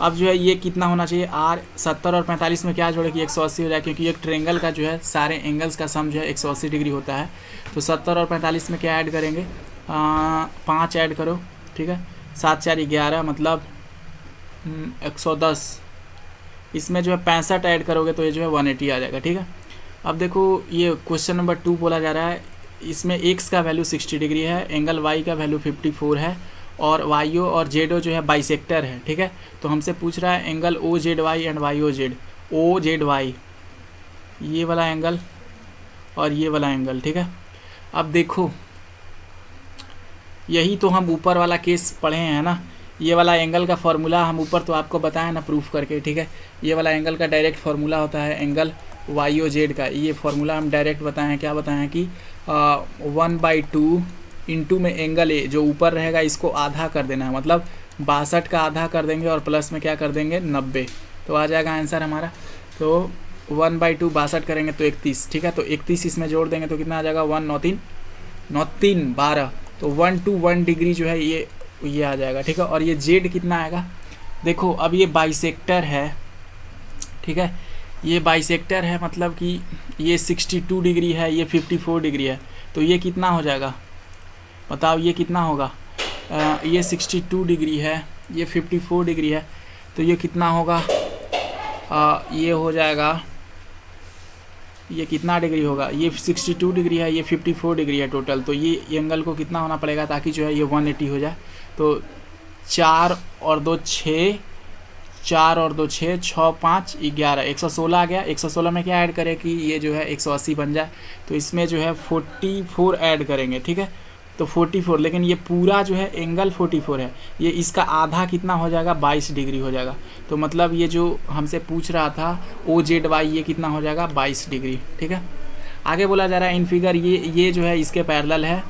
अब जो है ये कितना होना चाहिए R, 70 और 45 में क्या जोड़े कि 180 हो जाए, क्योंकि एक ट्रायंगल का जो है सारे एंगल्स का सम जो है 180 डिग्री होता है। तो 70 और 45 में क्या ऐड करेंगे 5 ऐड करो, ठीक है। 7 4 11 मतलब 110, इसमें जो है 65 ऐड करोगे तो ये जो है 180 आ जाएगा, ठीक है। अब देखो ये क्वेश्चन नंबर 2 बोला जा रहा है, इसमें x का वैल्यू 60 डिग्री है, एंगल y का वैल्यू 54 है और YO और ZO जो है बाइसेक्टर है, ठीक है। तो हमसे पूछ रहा है angle OZY and YOZ, OZY ये वाला एंगल और ये वाला एंगल, ठीक है। अब देखो यही तो हम ऊपर वाला केस पढ़े हैं ना, ये वाला एंगल का फॉर्मूला हम ऊपर तो आपको बताया ना प्रूफ करके, ठीक है। ये वाला एंगल का डायरेक्ट फार्मूला होता है एंगल वाई ओ जेड का, ये फार्मूला हम डायरेक्ट बताए हैं। क्या बताए हैं कि 1/2 इंटू में एंगल ए जो ऊपर रहेगा इसको आधा कर देना है, मतलब 62 का आधा कर देंगे और प्लस में क्या कर देंगे 90, तो आ जाएगा आंसर हमारा। तो 1/2 62 करेंगे तो 31, ठीक है। तो 31 इसमें जोड़ देंगे तो कितना आ जाएगा 1 9 3 9 3 12, तो 1 to 1 डिग्री जो है ये आ जाएगा, ठीक है। और ये जेड कितना आएगा, देखो अब ये बाइसेक्टर है, ठीक है। ये बाइसेक्टर है मतलब कि ये 62 डिग्री है, ये 54 डिग्री है, तो ये कितना हो जाएगा बताओ, ये कितना होगा। ये 62 डिग्री है, ये 54 डिग्री है, तो ये कितना होगा, ये हो जाएगा, ये कितना डिग्री होगा, ये 62 डिग्री है, ये 54 डिग्री है टोटल, तो ये एंगल को कितना होना पड़ेगा ताकि जो है ये 180 हो जाए। तो 4 और 2 6, 4 और 2 6, 6 5 11, 116 आ गया। 116 में क्या ऐड करें कि ये जो है 180 बन जाए, तो इसमें जो है 44 ऐड करेंगे, ठीक है। तो 44, लेकिन ये पूरा जो है एंगल 44 है, ये इसका आधा कितना हो जाएगा 22 डिग्री हो जाएगा। तो मतलब ये जो हमसे पूछ रहा था OZY ये कितना हो जाएगा 22 डिग्री, ठीक है। आगे बोला जा रहा है इन फिगर ये जो है इसके पैरेलल है,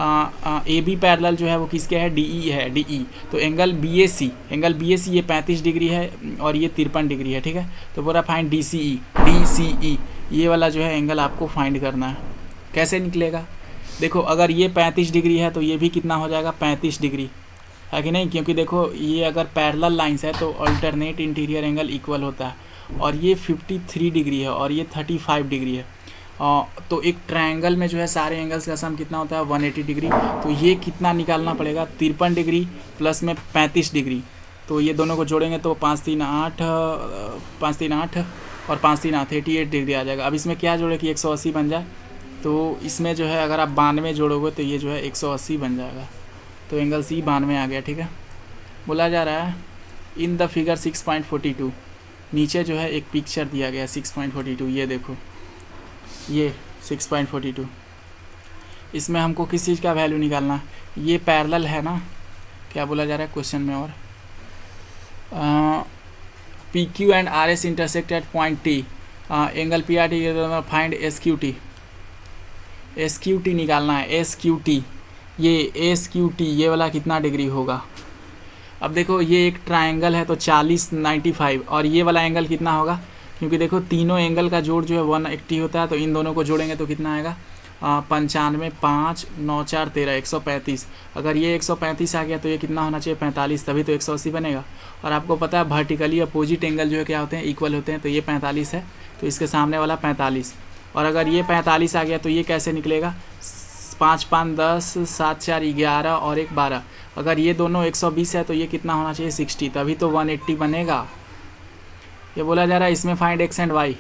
AB पैरेलल जो है वो किसके है DE है, DE। तो एंगल BAC ये 35 डिग्री है और ये 53 डिग्री है, ठीक है। तो पूरा फाइंड DCE ये वाला जो है एंगल आपको फाइंड करना है। कैसे निकलेगा, देखो अगर ये 35 डिग्री है तो ये भी कितना हो जाएगा 35 डिग्री, है कि नहीं, क्योंकि देखो ये अगर पैरेलल लाइंस है तो अल्टरनेट इंटीरियर एंगल इक्वल होता है। और ये 53 डिग्री है और ये 35 डिग्री है, तो एक ट्रायंगल में जो है सारे एंगल्स का सम कितना होता है 180 डिग्री। तो ये कितना निकालना पड़ेगा 53 डिग्री प्लस में 35 डिग्री, तो ये दोनों को जोड़ेंगे तो 5 3 8 और 5 3 8 88 डिग्री आ जाएगा। अब इसमें क्या जोड़े कि 180 बन जाए, तो इसमें जो है अगर आप 92 जोड़ोगे तो ये जो है 180 बन जाएगा, तो एंगल C 92 आ गया, ठीक है। बोला जा रहा है इन द फिगर 6.42, नीचे जो है एक पिक्चर दिया गया 6.42, ये देखो ये 6.42, इसमें हमको किस चीज़ का वैल्यू निकालना है, ये पैरेलल है ना, क्या बोला जा रहा है क्वेश्चन में, और PQ and RS intersect at point T, angle PRT find SQT निकालना है, SQT ये वाला कितना डिग्री होगा। अब देखो ये एक ट्रायंगल है तो 40 95, और ये वाला एंगल कितना होगा, क्योंकि देखो तीनों एंगल का जोड़ जो है 180 होता है, तो इन दोनों को जोड़ेंगे तो कितना आएगा 95 5 9 4 13 135। अगर ये 135 आ गया तो ये कितना होना चाहिए 45, तभी तो 180 बनेगा। और आपको पता है वर्टिकली अपोजिट एंगल जो है क्या होते हैं इक्वल होते हैं, तो ये 45 है तो इसके सामने वाला 45, और अगर ये 45 आ गया तो ये कैसे निकलेगा 5 5 10 7 4 11 और 1 12। अगर ये दोनों 120 है तो ये कितना होना चाहिए 60, तभी तो 180 बनेगा। ये बोला जा रहा है इसमें फाइंड एक्स एंड वाई।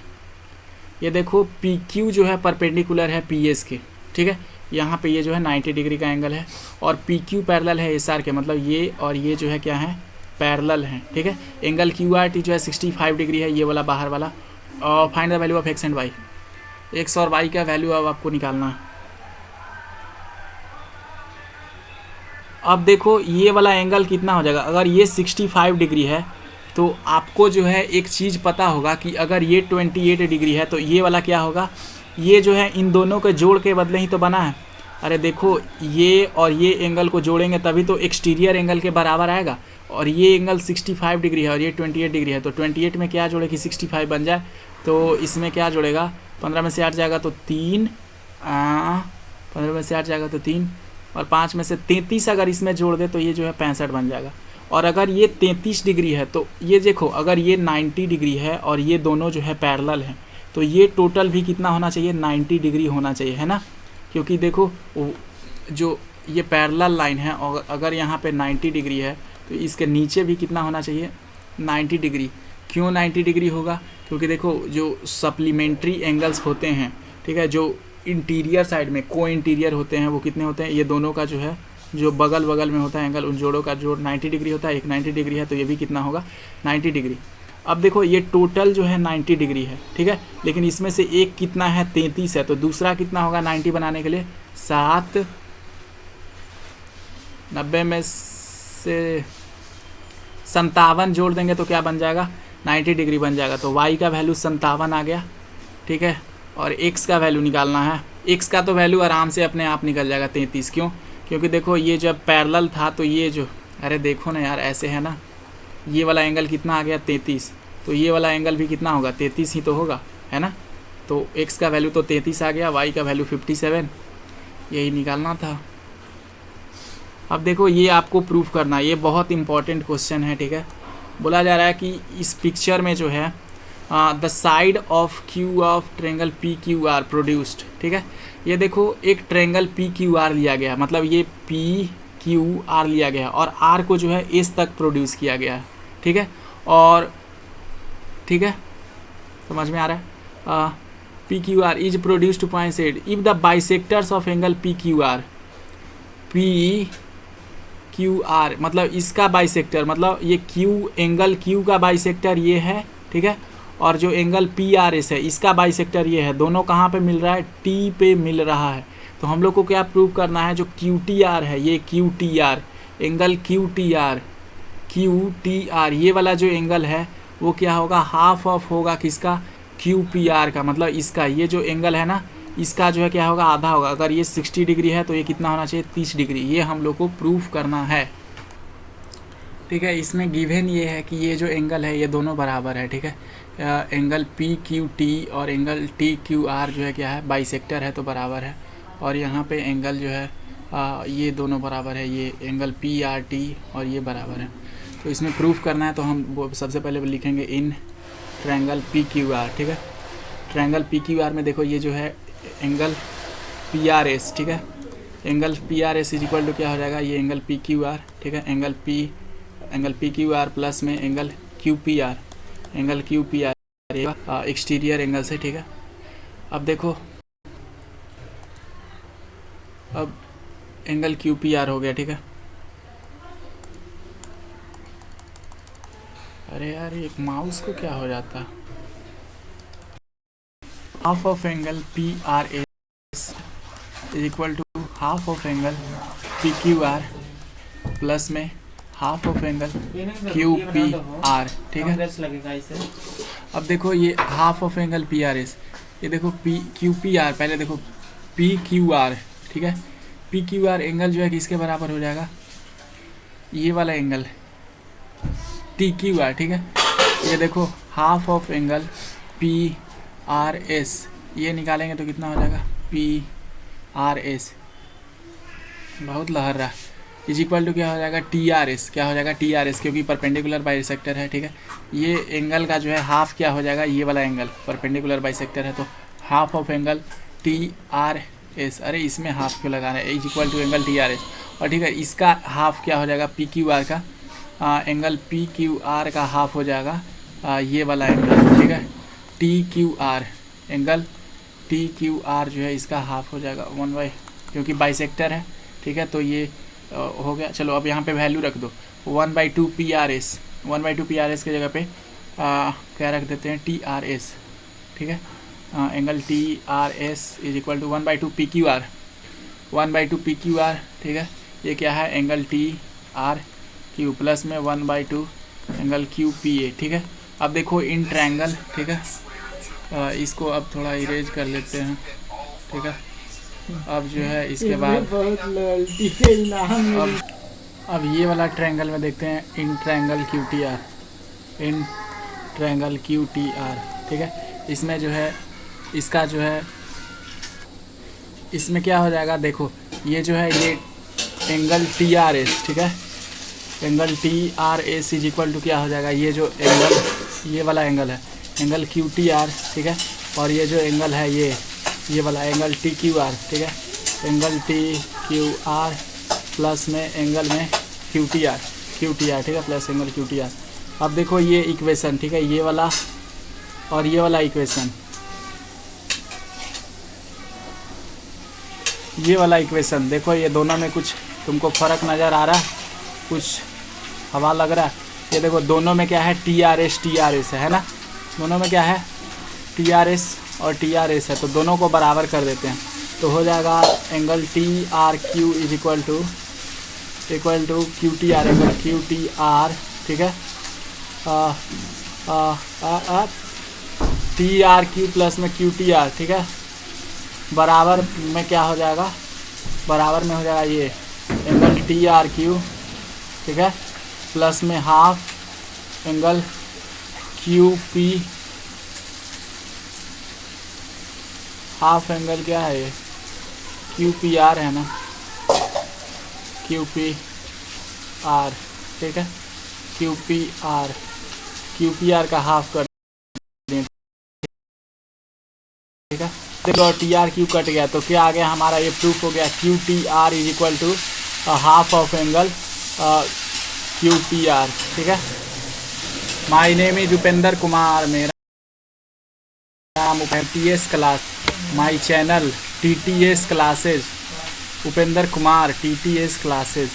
ये देखो PQ जो है परपेंडिकुलर है PS के, ठीक है, यहाँ पे ये जो है 90 डिग्री का एंगल है, और PQ पैरेलल है SR के, मतलब ये और ये जो है क्या है पैरेलल है, ठीक है। एंगल QRT जो है 65 डिग्री है, ये वाला बाहर वाला। और find the value of X and Y, X और वाई का वैल्यू अब आपको निकालना है। अब देखो ये वाला एंगल कितना हो जाएगा, अगर ये 65 डिग्री है तो आपको जो है एक चीज़ पता होगा कि अगर ये 28 डिग्री है तो ये वाला क्या होगा, ये जो है इन दोनों के जोड़ के बदले ही तो बना है। अरे देखो ये और ये एंगल को जोड़ेंगे तभी तो एक्सटीरियर एंगल के बराबर आएगा, और ये एंगल 65 डिग्री है और ये 28 डिग्री है, तो 28 में क्या जोड़े कि 65 बन जाए, तो इसमें क्या जोड़ेगा 15 में से 8 जाएगा तो 3, 15 में से 8 जाएगा तो 3, और 5 में से 33 अगर इसमें जोड़ दे तो ये जो है 65 बन जाएगा। और अगर ये 33 डिग्री है तो ये देखो अगर ये 90 डिग्री है और ये दोनों जो है पैरेलल हैं, तो ये टोटल भी कितना होना चाहिए 90 डिग्री होना चाहिए, है ना, क्योंकि देखो जो ये पैरेलल लाइन है और अगर यहाँ पे 90 डिग्री है तो इसके नीचे भी कितना होना चाहिए 90 डिग्री। क्यों 90 डिग्री होगा, क्योंकि देखो जो सप्लीमेंट्री एंगल्स होते हैं, ठीक है, जो इंटीरियर साइड में को इंटीरियर होते हैं वो कितने होते हैं, ये दोनों का जो है जो बगल बगल में होता है एंगल, उन जोड़ों का जोड़ 90 डिग्री होता है, एक 90 डिग्री है तो ये भी कितना होगा 90 डिग्री। अब देखो ये टोटल जो है 90 डिग्री है, ठीक है, लेकिन इसमें से एक कितना है 33 है, तो दूसरा कितना होगा 90 बनाने के लिए 7, 90 में से 57 जोड़ देंगे तो क्या बन जाएगा, 90 डिग्री बन जाएगा। तो y का वैल्यू 57 आ गया, ठीक है। और x का वैल्यू निकालना है। x का तो वैल्यू आराम से अपने आप निकल जाएगा 33। क्यों? क्योंकि देखो ये जब पैरेलल था तो ये जो, अरे देखो ना यार, ऐसे है ना, ये वाला एंगल कितना आ गया 33, तो ये वाला एंगल भी कितना होगा 33 ही तो होगा, है ना। तो x का वैल्यू तो 33 आ गया, y का वैल्यू 57, यही निकालना था। अब देखो ये आपको प्रूफ करना है, ये बहुत इंपॉर्टेंट क्वेश्चन है, ठीक है। बोला जा रहा है कि इस पिक्चर में जो है the side of Q of triangle P Q are produced, ठीक है। ये देखो एक ट्रेंगल पी क्यू आर लिया गया, मतलब ये पी क्यू आर लिया गया और आर को जो है एस तक प्रोड्यूस किया गया है, ठीक है। और ठीक है, समझ में आ रहा है। P Q are is produced two point said if the bisectors of angle P Q are, P Q are मतलब इसका बाइसेक्टर, मतलब ये क्यू, एंगल क्यू का बाइसेक्टर ये है, ठीक है। और जो एंगल पी आर एस है इसका बाइसेक्टर ये है, दोनों कहाँ पे मिल रहा है, टी पे मिल रहा है। तो हम लोग को क्या प्रूव करना है, जो क्यू टी आर है, ये Q T R, angle Q T R, Q T are, ये वाला जो एंगल है वो क्या होगा, हाफ ऑफ होगा किसका, क्यू पी आर का, मतलब इसका, ये जो एंगल है ना इसका जो है क्या होगा, आधा होगा। अगर ये 60 डिग्री है तो ये कितना होना चाहिए, 30 डिग्री। ये हम लोग को प्रूफ करना है, ठीक है। इसमें गिवन ये है कि ये जो एंगल है ये दोनों बराबर है, ठीक है। एंगल पी क्यू टी और एंगल टी क्यू आर जो है क्या है, बाइसेक्टर है तो बराबर है। और यहाँ पे एंगल जो है ये दोनों बराबर है, ये एंगल पी आर टी और ये बराबर है। तो इसमें प्रूफ करना है तो हम सबसे पहले लिखेंगे in triangle P Q R, ठीक है। ट्रायंगल पी क्यू आर में देखो ये जो है एंगल पी आर एस, ठीक है। Angle P R S is equal to क्या हो जाएगा, ये एंगल पी क्यू आर, ठीक है। Angle P Q R plus में angle Q P R, angle Q P R exterior angle से, ठीक है। अब देखो, अब एंगल क्यू पी आर हो गया, ठीक है। अरे यार एक माउस को क्या हो जाता, half of angle P R S is equal to half of angle P Q R plus में half of angle Q P R, ठीक है। अब देखो ये half of angle P R S, ये देखो पी क्यू पी आर, पहले देखो पी क्यू आर, ठीक है। पी क्यू आर एंगल जो है किसके बराबर हो जाएगा, ये वाला एंगल टी क्यू आर, ठीक है। ये देखो half of angle P R S, ये निकालेंगे तो कितना हो जाएगा, पी आर एस, बहुत लहर रहा, इज इक्वल टू क्या हो जाएगा, टी आर एस, क्या हो जाएगा टी आर एस, क्योंकि परपेंडिकुलर बाइसेक्टर है, ठीक है। ये एंगल का जो है हाफ क्या हो जाएगा, ये वाला एंगल परपेंडिकुलर बाइसेक्टर है तो half of angle T R S, अरे इसमें हाफ क्यों लगा रहे हैं, is equal to angle T R S. और ठीक है, इसका हाफ क्या हो जाएगा, पी क्यू आर का, एंगल पी क्यू आर का हाफ हो जाएगा ये वाला एंगल, ठीक है, T Q R, angle T Q R जो है इसका हाफ हो जाएगा 1/, क्योंकि बाइसेक्टर है, ठीक है। तो ये हो गया। चलो अब यहाँ पे वैल्यू रख दो, 1/2 P R S, 1/2 P R S के जगह पे क्या रख देते हैं, टी आर एस, ठीक है। Angle T R S is equal to 1/2 P Q R, 1/2 P Q R, ठीक है। ये क्या है, angle T R Q plus में 1/2 एंगल क्यू पी ए, ठीक है। अब देखो इन ट्रायंगल, ठीक है, इसको अब थोड़ा इरेज कर लेते हैं, ठीक है। अब जो है इसके बाद अब ये वाला ट्रायंगल में देखते हैं, in triangle Q T are, in triangle Q T R, ठीक है। इसमें जो है इसका जो है इसमें क्या हो जाएगा, देखो ये जो है ये एंगल टी आर एस, ठीक है। Angle T R S is equal to क्या हो जाएगा, ये जो एंगल, ये वाला एंगल है एंगल क्यू टी आर, ठीक है। और ये जो एंगल है ये वाला एंगल टी क्यू आर, ठीक है। Angle T Q R plus में एंगल में क्यू टी आर, ठीक है, plus angle Q T are. अब देखो ये इक्वेशन, ठीक है, ये वाला और ये वाला इक्वेशन, ये वाला इक्वेशन देखो, ये दोनों में कुछ तुमको फ़र्क नज़र आ रहा है, कुछ हवा लग रहा है। ये देखो दोनों में क्या है, टी आर एस है ना, दोनों में क्या है, टी आर एस और टी आर एस है, तो दोनों को बराबर कर देते हैं। तो हो जाएगा angle T R Q is equal to Q T R, angle Q T R, ठीक है, टी आर क्यू प्लस में क्यू टी आर, ठीक है, बराबर में क्या हो जाएगा, बराबर में हो जाएगा ये एंगल टी आर क्यू, ठीक है, प्लस में half angle Q P, half angle क्या है ये, क्यू पी आर है ना, क्यू पी आर, ठीक है, क्यू पी आर का हाफ कर दें, ठीक है। देखो टी आर क्यू कट गया तो क्या आ गया हमारा, ये प्रूफ हो गया Q T R is equal to half of angle Q P R, ठीक है। My name is Upendra Kumar, मेरा नाम TTS class, my channel TTS classes, Upendra Kumar TTS classes.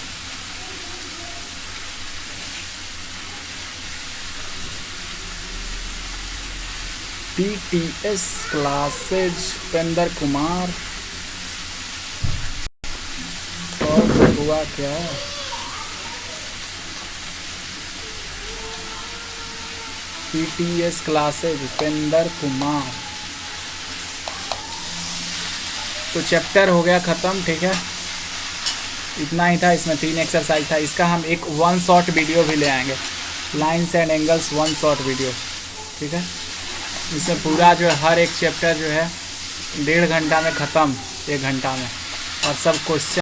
TTS classes Upendra Kumar. और हुआ क्या, TTS क्लासेज उपेंद्र कुमार। तो चैप्टर हो गया ख़त्म, ठीक है, इतना ही था, इसमें 3 एक्सरसाइज था। इसका हम एक 1 शॉट वीडियो भी ले आएंगे, lines and angles 1 shot video, ठीक है। इसमें पूरा जो है हर एक चैप्टर जो है 1.5 घंटा में ख़त्म, 1 घंटा में, और सब क्वेश्चन